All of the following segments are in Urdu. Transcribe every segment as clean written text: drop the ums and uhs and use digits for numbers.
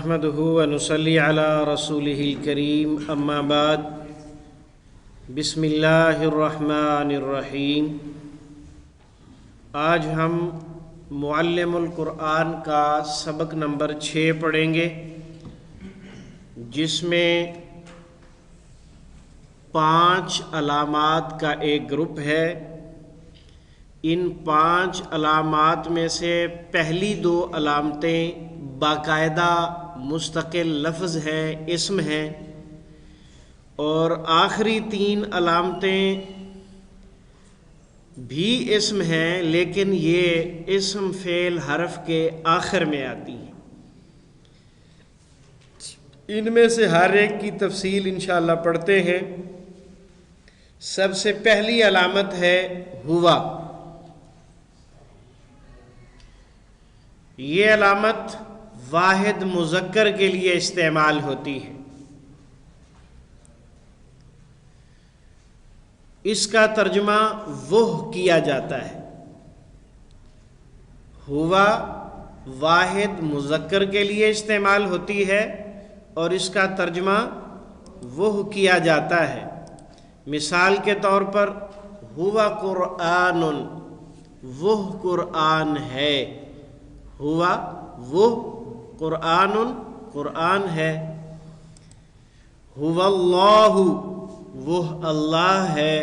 نحمده ونصلي على رسوله الكريم اما بعد بسم اللہ الرحمن الرحیم۔ آج ہم معلم القرآن کا سبق نمبر 6 پڑھیں گے، جس میں 5 علامات کا ایک گروپ ہے۔ ان 5 علامات میں سے پہلی 2 علامتیں باقاعدہ مستقل لفظ ہیں، اسم ہیں، اور آخری 3 علامتیں بھی اسم ہیں، لیکن یہ اسم فعل حرف کے آخر میں آتی ہیں۔ ان میں سے ہر ایک کی تفصیل انشاءاللہ پڑھتے ہیں۔ سب سے پہلی علامت ہے ہوا۔ یہ علامت واحد مذکر کے لیے استعمال ہوتی ہے۔ اس کا ترجمہ وہ کیا جاتا ہے۔ ہوا واحد مذکر کے لیے استعمال ہوتی ہے اور اس کا ترجمہ وہ کیا جاتا ہے۔ مثال کے طور پر ہوا قرآن، وہ قرآن ہے۔ ہوا وہ قرآن، قرآن ہے۔ ہوا اللہ، وہ اللہ ہے۔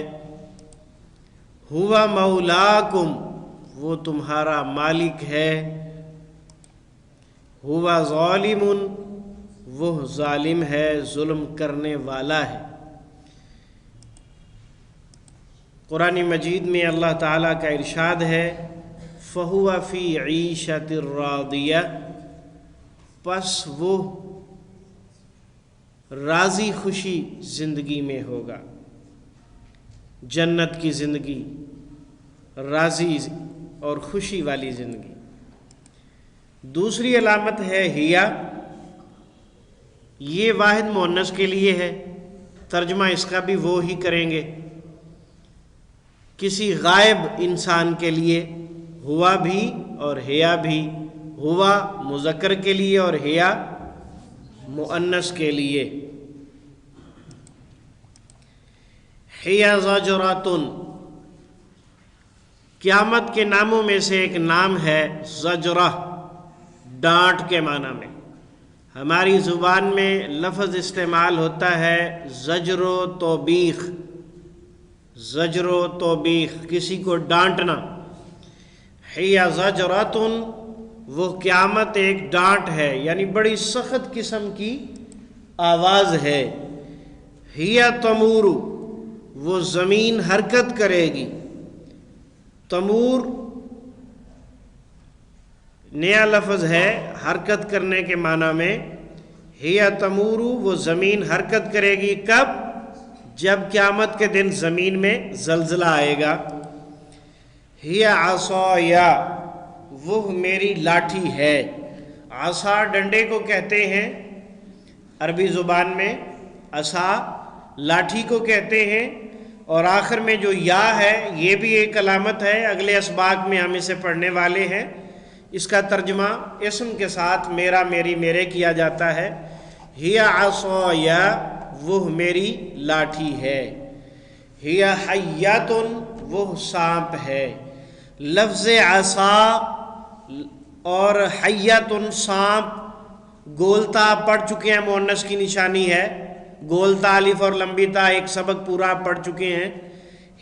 ہوا مولاکم، وہ تمہارا مالک ہے۔ ہوا ظالم، وہ ظالم ہے، ظلم کرنے والا ہے۔ قرآن مجید میں اللہ تعالیٰ کا ارشاد ہے فَهُوَ فِي عِيشَةٍ رَاضِيَةٍ، پس وہ راضی خوشی زندگی میں ہوگا، جنت کی زندگی، راضی اور خوشی والی زندگی۔ دوسری علامت ہے ہیا۔ یہ واحد مؤنث کے لیے ہے، ترجمہ اس کا بھی وہ ہی کریں گے۔ کسی غائب انسان کے لیے ہوا بھی اور ہیا بھی، ہوا مذکر کے لیے اور ہیا مؤنث کے لیے۔ ہیا زجراتن، قیامت کے ناموں میں سے ایک نام ہے زجرہ، ڈانٹ کے معنی میں۔ ہماری زبان میں لفظ استعمال ہوتا ہے زجر و توبیخ، زجر و توبیخ، کسی کو ڈانٹنا۔ ہیا زجراتن، وہ قیامت ایک ڈانٹ ہے، یعنی بڑی سخت قسم کی آواز ہے۔ ہیا تمور، وہ زمین حرکت کرے گی۔ تمور نیا لفظ ہے حرکت کرنے کے معنی میں۔ ہیا تمور، وہ زمین حرکت کرے گی، کب؟ جب قیامت کے دن زمین میں زلزلہ آئے گا۔ ہیا عصایا، وہ میری لاٹھی ہے۔ عصا ڈنڈے کو کہتے ہیں عربی زبان میں، عصا لاٹھی کو کہتے ہیں، اور آخر میں جو یا ہے یہ بھی ایک علامت ہے، اگلے اسباق میں ہم اسے پڑھنے والے ہیں۔ اس کا ترجمہ اسم کے ساتھ میرا، میری، میرے کیا جاتا ہے۔ ہیا عصایا، وہ میری لاٹھی ہے۔ ہیا حیاتن، وہ سانپ ہے۔ لفظ عصا اور حیاتن، سانپ، گولتا پڑھ چکے ہیں، مؤنث کی نشانی ہے۔ گولتا الف اور لمبی تا، ایک سبق پورا پڑھ چکے ہیں۔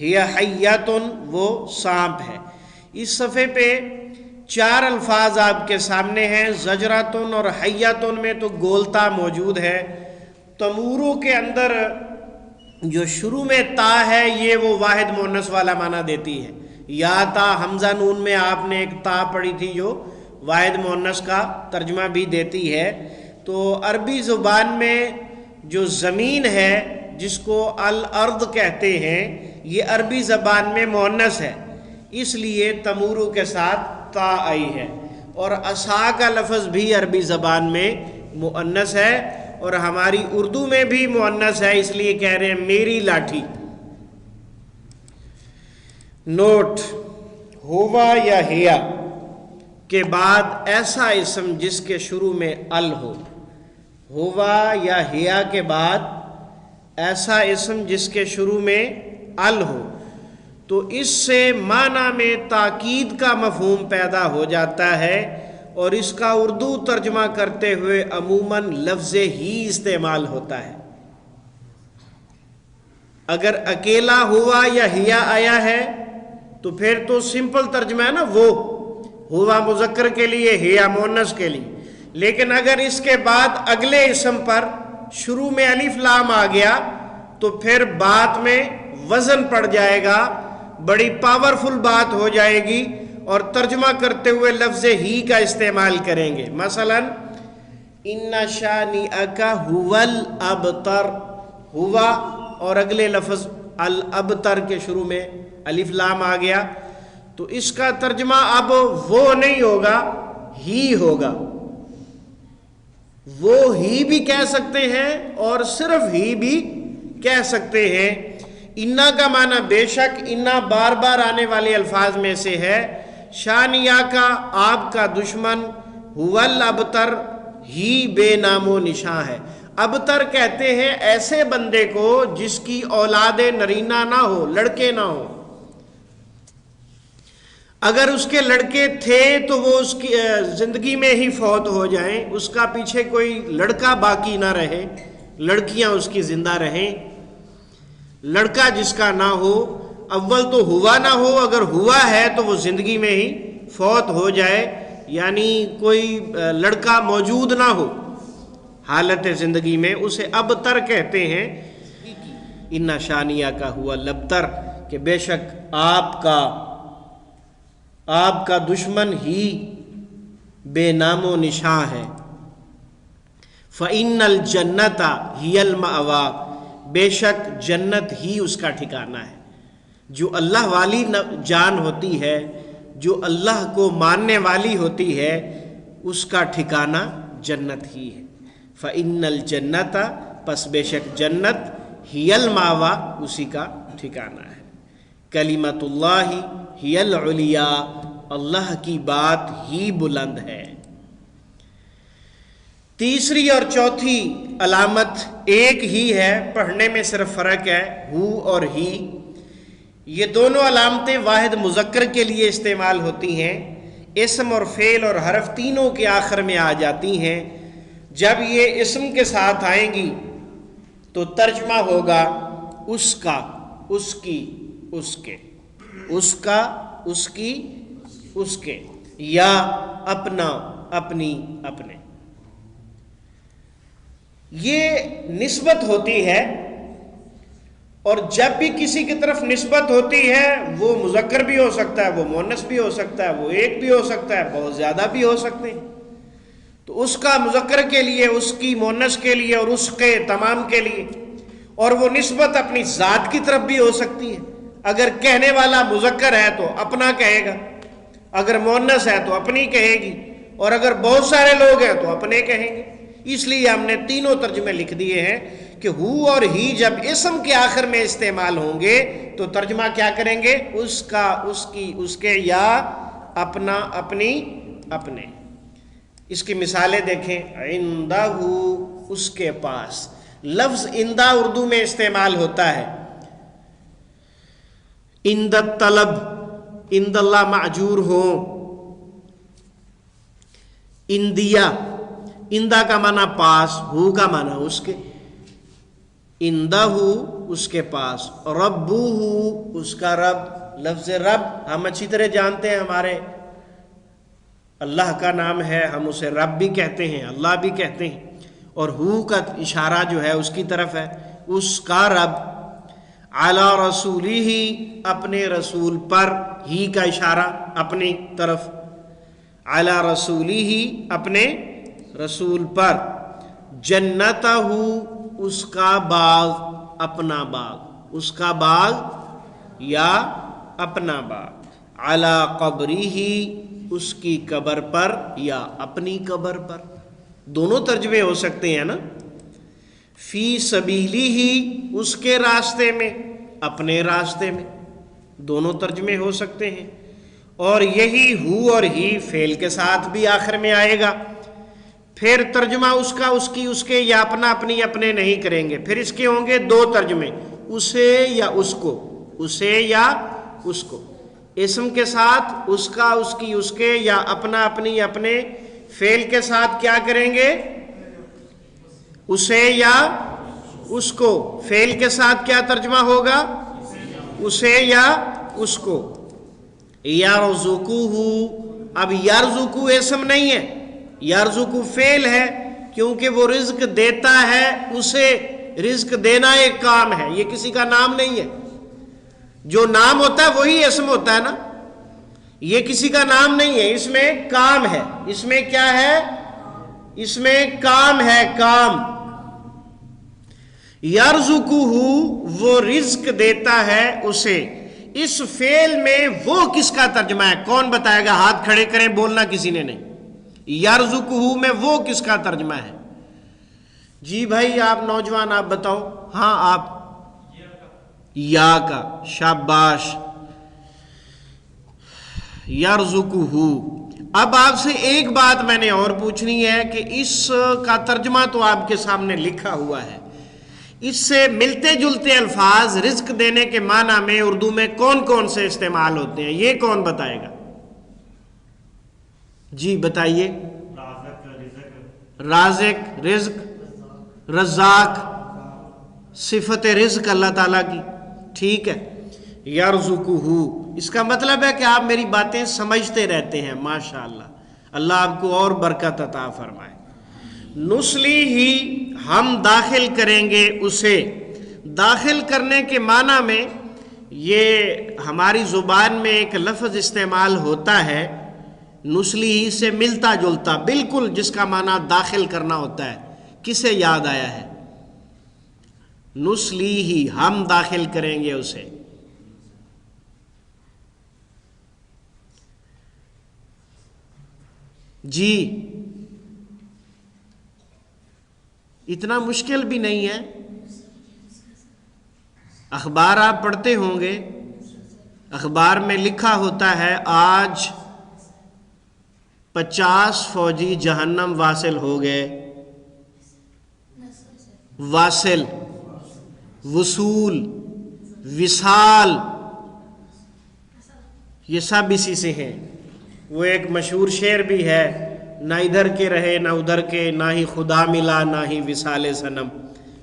ہیا حیاتن، وہ سانپ ہے۔ اس صفحے پہ 4 الفاظ آپ کے سامنے ہیں، زجراتن اور حیاتن میں تو گولتا موجود ہے۔ تمورو کے اندر جو شروع میں تا ہے یہ وہ واحد مؤنث والا معنی دیتی ہے۔ یا تا حمزہ نون میں آپ نے ایک تا پڑھی تھی جو واحد مؤنث کا ترجمہ بھی دیتی ہے۔ تو عربی زبان میں جو زمین ہے جس کو الارض کہتے ہیں، یہ عربی زبان میں مؤنث ہے، اس لیے تمورو کے ساتھ تا آئی ہے۔ اور عصا کا لفظ بھی عربی زبان میں مؤنث ہے اور ہماری اردو میں بھی مؤنث ہے، اس لیے کہہ رہے ہیں میری لاٹھی۔ نوٹ، ہوا یا ہیا کے بعد ایسا اسم جس کے شروع میں ال ہو، ہوا یا ہیا کے بعد ایسا اسم جس کے شروع میں ال ہو تو اس سے معنی میں تاکید کا مفہوم پیدا ہو جاتا ہے، اور اس کا اردو ترجمہ کرتے ہوئے عموماً لفظ ہی استعمال ہوتا ہے۔ اگر اکیلا ہوا یا ہیا آیا ہے تو پھر تو سمپل ترجمہ ہے نا، وہ ہوا مذکر کے لیے، ہیا مؤنث کے لیے۔ لیکن اگر اس کے بعد اگلے اسم پر شروع میں الف لام آ گیا تو پھر بات میں وزن پڑ جائے گا، بڑی پاورفل بات ہو جائے گی، اور ترجمہ کرتے ہوئے لفظ ہی کا استعمال کریں گے۔ مثلا ان شانئک ھو الابتر، ہوا اور اگلے لفظ الابتر کے شروع میں الف لام آ گیا تو اس کا ترجمہ اب وہ نہیں ہوگا، ہی ہوگا۔ وہ ہی بھی کہہ سکتے ہیں اور صرف ہی بھی کہہ سکتے ہیں۔ انا کا معنی بے شک، انا بار بار آنے والے الفاظ میں سے ہے۔ شانیہ کا آپ کا دشمن، ھو الابتر ہی بے نام و نشاں ہے۔ ابتر کہتے ہیں ایسے بندے کو جس کی اولاد نرینہ نہ ہو، لڑکے نہ ہو۔ اگر اس کے لڑکے تھے تو وہ اس کی زندگی میں ہی فوت ہو جائیں، اس کا پیچھے کوئی لڑکا باقی نہ رہے، لڑکیاں اس کی زندہ رہیں۔ لڑکا جس کا نہ ہو، اول تو ہوا نہ ہو، اگر ہوا ہے تو وہ زندگی میں ہی فوت ہو جائے، یعنی کوئی لڑکا موجود نہ ہو حالت زندگی میں، اسے ابتر کہتے ہیں۔ ان شانیہ کا ہوا الابتر، کہ بے شک آپ کا دشمن ہی بے نام و نشاں ہے۔ فَإِنَّ الْجَنَّةَ هِيَ الْمَأْوَىٰ، بے شک جنت ہی اس کا ٹھکانہ ہے۔ جو اللہ والی جان ہوتی ہے، جو اللہ کو ماننے والی ہوتی ہے، اس کا ٹھکانہ جنت ہی ہے۔ فَإِنَّ الْجَنَّةَ، پس بے شک جنت، هِيَ الْمَأْوَىٰ، اسی کا ٹھکانہ ہے۔ کلمۃ اللہ ہی العلیٰ، اللہ کی بات ہی بلند ہے۔ تیسری اور چوتھی علامت ایک ہی ہے، پڑھنے میں صرف فرق ہے، ہو اور ہی۔ یہ دونوں علامتیں واحد مذکر کے لیے استعمال ہوتی ہیں، اسم اور فعل اور حرف تینوں کے آخر میں آ جاتی ہیں۔ جب یہ اسم کے ساتھ آئیں گی تو ترجمہ ہوگا اس کا، اس کی، اس کے، اس کا، اس کی، اس کے، یا اپنا، اپنی، اپنے۔ یہ نسبت ہوتی ہے، اور جب بھی کسی کی طرف نسبت ہوتی ہے وہ مذکر بھی ہو سکتا ہے، وہ مؤنث بھی ہو سکتا ہے، وہ ایک بھی ہو سکتا ہے، بہت زیادہ بھی ہو سکتے ہیں۔ تو اس کا مذکر کے لیے، اس کی مؤنث کے لیے، اور اس کے تمام کے لیے، اور وہ نسبت اپنی ذات کی طرف بھی ہو سکتی ہے۔ اگر کہنے والا مذکر ہے تو اپنا کہے گا، اگر مؤنث ہے تو اپنی کہے گی، اور اگر بہت سارے لوگ ہیں تو اپنے کہیں گے۔ اس لیے ہم نے تینوں ترجمے لکھ دیے ہیں کہ ہو اور ہی جب اسم کے آخر میں استعمال ہوں گے تو ترجمہ کیا کریں گے؟ اس کا، اس کی، اس کے، یا اپنا، اپنی، اپنے۔ اس کی مثالیں دیکھیں۔ عندہ، اس کے پاس۔ لفظ عندہ اردو میں استعمال ہوتا ہے۔ عند الطلب، عند اللہ معجور ہو۔ عندیہ، عندہ کا معنی پاس، ہو کا معنی اس کے۔ عندہ، اس کے پاس۔ ربہ، اس کا رب۔ لفظ رب ہم اچھی طرح جانتے ہیں، ہمارے اللہ کا نام ہے، ہم اسے رب بھی کہتے ہیں، اللہ بھی کہتے ہیں، اور ہو کا اشارہ جو ہے اس کی طرف ہے، اس کا رب۔ علی رسولہ، اپنے رسول پر، ہی کا اشارہ اپنی طرف۔ علی رسولہ، اپنے رسول پر۔ جنتہ، اس کا باغ، اپنا باغ، اس کا باغ یا اپنا باغ۔ علی قبرہ، اس کی قبر پر یا اپنی قبر پر۔ دونوں ترجمے ہو سکتے ہیں نا۔ فی سبیلہ، اس کے راستے میں، اپنے راستے میں، دونوں ترجمے ہو سکتے ہیں۔ اور یہی ہو اور ہی فعل کے ساتھ بھی آخر میں آئے گا۔ پھر ترجمہ اس کا اس کی اس کے یا اپنا اپنی اپنے نہیں کریں گے، پھر اس کے ہوں گے دو ترجمے، اسے یا اس کو، اسے یا اس کو، اسم کے ساتھ اس کا اس کی اس کے یا اپنا اپنی اپنے، فعل کے ساتھ کیا کریں گے؟ اسے یا اس کو، فعل کے ساتھ کیا ترجمہ ہوگا؟ اسے یا اس کو۔ یرزقہ، اب یرزقہ اسم نہیں ہے، یرزقہ فعل ہے، کیونکہ وہ رزق دیتا ہے، اسے رزق دینا ایک کام ہے، یہ کسی کا نام نہیں ہے۔ جو نام ہوتا ہے وہی اسم ہوتا ہے نا، یہ کسی کا نام نہیں ہے، اس میں کام ہے، اس میں کیا ہے؟ اس میں کام ہے، کام۔ یرزقہ وہ رزق دیتا ہے اسے، اس فعل میں وہ کس کا ترجمہ ہے؟ کون بتائے گا؟ ہاتھ کھڑے کریں، بولنا کسی نے نہیں۔ یرزقہ میں وہ کس کا ترجمہ ہے؟ جی بھائی آپ نوجوان آپ بتاؤ۔ ہاں آپ، یا کا، شاباش، یرزقہ۔ اب آپ سے ایک بات میں نے اور پوچھنی ہے کہ اس کا ترجمہ تو آپ کے سامنے لکھا ہوا ہے، اس سے ملتے جلتے الفاظ رزق دینے کے معنی میں اردو میں کون کون سے استعمال ہوتے ہیں؟ یہ کون بتائے گا؟ جی بتائیے۔ رازق، رزق، رزاق، صفت رزق اللہ تعالیٰ کی، ٹھیک ہے۔ یرزقہ، اس کا مطلب ہے کہ آپ میری باتیں سمجھتے رہتے ہیں، ماشاءاللہ، اللہ آپ کو اور برکت عطا فرمائے۔ نسلی ہی، ہم داخل کریں گے اسے، داخل کرنے کے معنی میں یہ ہماری زبان میں ایک لفظ استعمال ہوتا ہے، نسلی ہی سے ملتا جلتا بالکل، جس کا معنی داخل کرنا ہوتا ہے۔ کسے یاد آیا ہے؟ نسلی ہی، ہم داخل کریں گے اسے۔ جی اتنا مشکل بھی نہیں ہے، اخبار آپ پڑھتے ہوں گے، اخبار میں لکھا ہوتا ہے آج 50 فوجی جہنم واصل ہو گئے، واصل، وصول، وصال، یہ سب اسی سے ہیں۔ وہ ایک مشہور شعر بھی ہے، نہ ادھر کے رہے نہ ادھر کے، نہ ہی خدا ملا نہ ہی وصال صنم۔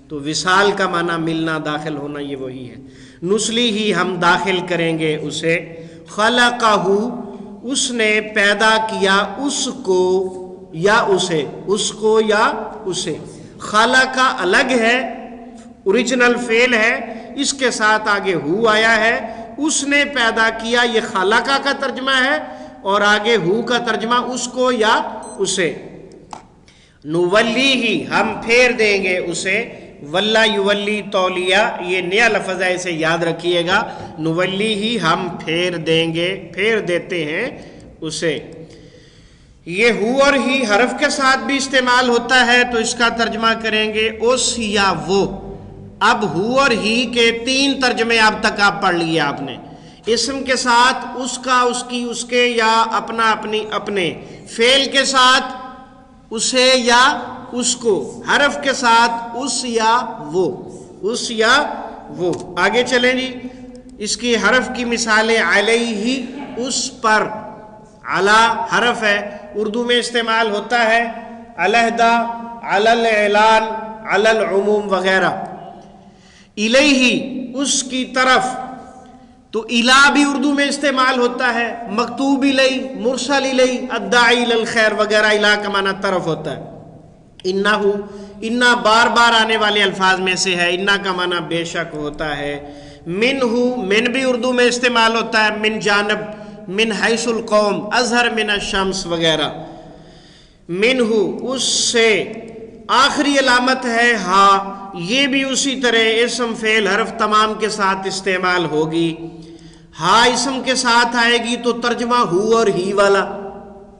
تو وصال کا معنی ملنا، داخل ہونا، یہ وہی ہے۔ نسلی ہی، ہم داخل کریں گے اسے، خلقہ، اس نے پیدا کیا اس کو یا اسے، اس کو یا اسے۔ خلقہ الگ ہے، اوریجنل فعل ہے، اس کے ساتھ آگے ہو آیا ہے، اس نے پیدا کیا، یہ خلقہ کا ترجمہ ہے، اور آگے ہو کا ترجمہ اس کو یا اسے۔ نولی ہی، ہم پھیر دیں گے اسے، ولا یولی تولیہ، یہ نیا لفظ ہے، اسے یاد رکھیے گا۔ نولی ہی، ہم پھیر دیں گے، پھیر دیتے ہیں اسے۔ یہ ہو اور ہی حرف کے ساتھ بھی استعمال ہوتا ہے، تو اس کا ترجمہ کریں گے اس یا وہ۔ اب ہو اور ہی کے 3 ترجمے اب تک آپ پڑھ لیے آپ نے۔ اسم کے ساتھ اس کا اس کی اس کے یا اپنا اپنی اپنے، فعل کے ساتھ اسے یا اس کو، حرف کے ساتھ اس یا وہ، اس یا وہ۔ آگے چلیں جی، اس کی حرف کی مثالیں، علیہ، اس پر، علی حرف ہے، اردو میں استعمال ہوتا ہے علیحدہ، علی الاعلان، علی العموم وغیرہ۔ الیہ، اس کی طرف، تو الا بھی اردو میں استعمال ہوتا ہے، مکتوب الیہ، مرسل الیہ، الداعی الی الخیر وغیرہ، الا کا معنی طرف ہوتا ہے۔ انہ، انہ بار بار آنے والے الفاظ میں سے ہے، انہ کا معنی بے شک ہوتا ہے۔ منہ، من بھی اردو میں استعمال ہوتا ہے، من جانب، من حیث القوم، اظہر من الشمس وغیرہ۔ منہ، اس سے، آخری علامت ہے ہاں، یہ بھی اسی طرح اسم فعل حرف تمام کے ساتھ استعمال ہوگی۔ ہاں اسم کے ساتھ آئے گی تو ترجمہ ہو اور ہی والا،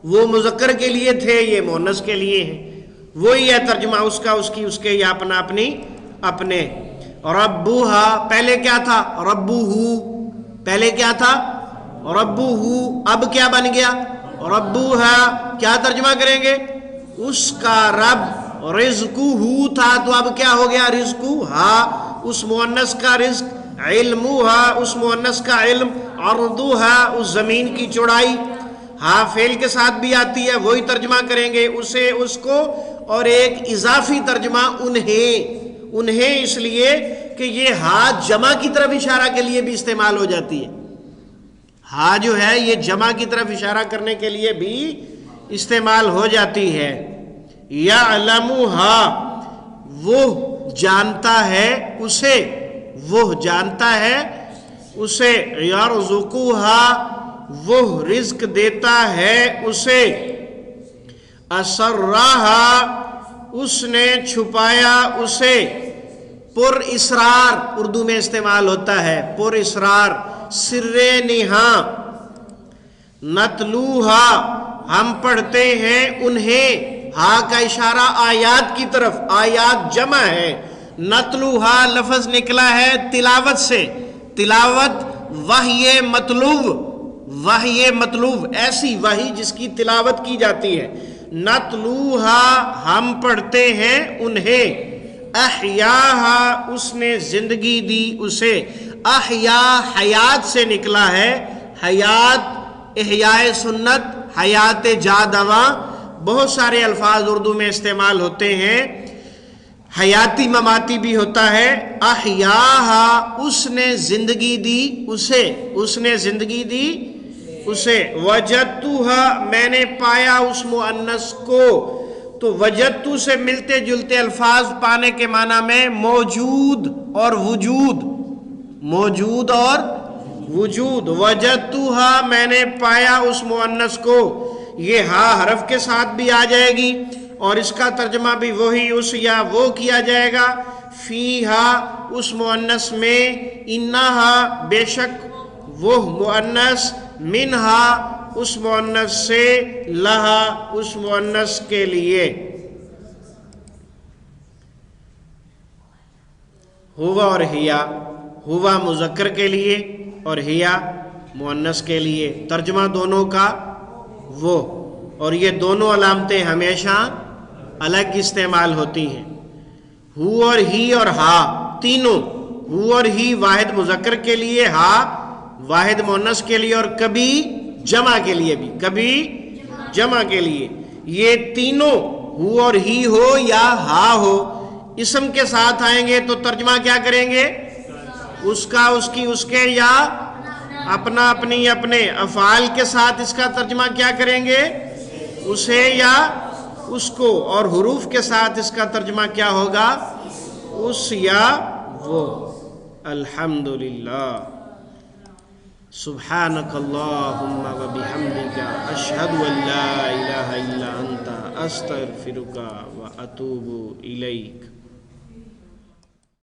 وہ مذکر کے لیے تھے، یہ مؤنث کے لیے ہیں، وہی ہے ترجمہ اس کا اس کی اس کے یا اپنا اپنی اپنے۔ ربوہا، پہلے کیا تھا؟ ربوہو، پہلے کیا تھا؟ ربوہو، اب کیا بن گیا؟ ربوہا، کیا ترجمہ کریں گے؟ اس کا رب، رزقہ تھا تو اب کیا ہو گیا رزقہ، اس مؤنث کا رزق، علمہ اس مؤنث کا علم، عرضہ اس زمین کی چوڑائی، فعل کے ساتھ بھی آتی ہے، وہی ترجمہ کریں گے اسے اس کو، اور ایک اضافی ترجمہ انہیں اس لیے کہ یہ جمع کی طرف اشارہ کے لیے بھی استعمال ہو جاتی ہے، جو ہے یہ جمع کی طرف اشارہ کرنے کے لیے بھی استعمال ہو جاتی ہے۔ یعلمھا وہ جانتا ہے اسے، یرزقھا وہ رزق دیتا ہے اسے، اسرھا اس نے چھپایا اسے، پر اسرار اردو میں استعمال ہوتا ہے، پر اسرار، سر نہاں، نتلوہا ہم پڑھتے ہیں انہیں، کا اشارہ آیات کی طرف، آیات جمع ہے، نتلوہا لفظ نکلا ہے تلاوت سے، تلاوت وحی مطلوب ایسی وحی جس کی تلاوت کی جاتی ہے، نتلوہا ہم پڑھتے ہیں انہیں، احیاہا اس نے زندگی دی اسے، احیا حیات سے نکلا ہے، حیات احیاء سنت، حیات جادواں، بہت سارے الفاظ اردو میں استعمال ہوتے ہیں، حیاتی مماتی بھی ہوتا ہے، احیاہا اس نے زندگی دی اسے، وجدتھا میں نے پایا اس مؤنث کو، تو وجدتو سے ملتے جلتے الفاظ پانے کے معنی میں موجود اور وجود، وجدتھا میں نے پایا اس مؤنث کو، یہ حرف کے ساتھ بھی آ جائے گی اور اس کا ترجمہ بھی وہی اس یا وہ کیا جائے گا، فیہا اس مؤنث میں، انہا بے شک وہ مؤنث، منہا اس مؤنث سے، لہا اس مؤنث کے لیے، ہوا اور ہیا، ہوا مذکر کے لیے اور ہیا مؤنث کے لیے، ترجمہ دونوں کا وہ، اور یہ دونوں علامتیں ہمیشہ الگ استعمال ہوتی ہیں، ہو اور ہی اور ہا تینوں، ہو اور ہی واحد مذکر کے لیے، ہا واحد مؤنث کے لیے، اور کبھی جمع کے لیے بھی، یہ تینوں ہو اور ہی ہو یا ہا ہو اسم کے ساتھ آئیں گے تو ترجمہ کیا کریں گے، اس کا، اس کی، اس کے، یا اپنا، اپنی، اپنے، افعال کے ساتھ اس کا ترجمہ کیا کریں گے، اسے یا اس کو، اور حروف کے ساتھ اس کا ترجمہ کیا ہوگا، اس یا وہ۔ الحمدللہ، سبحانک اللہم و بحمدک، اشہد ان لا الہ الا انت، استغفرک و اتوب الیک۔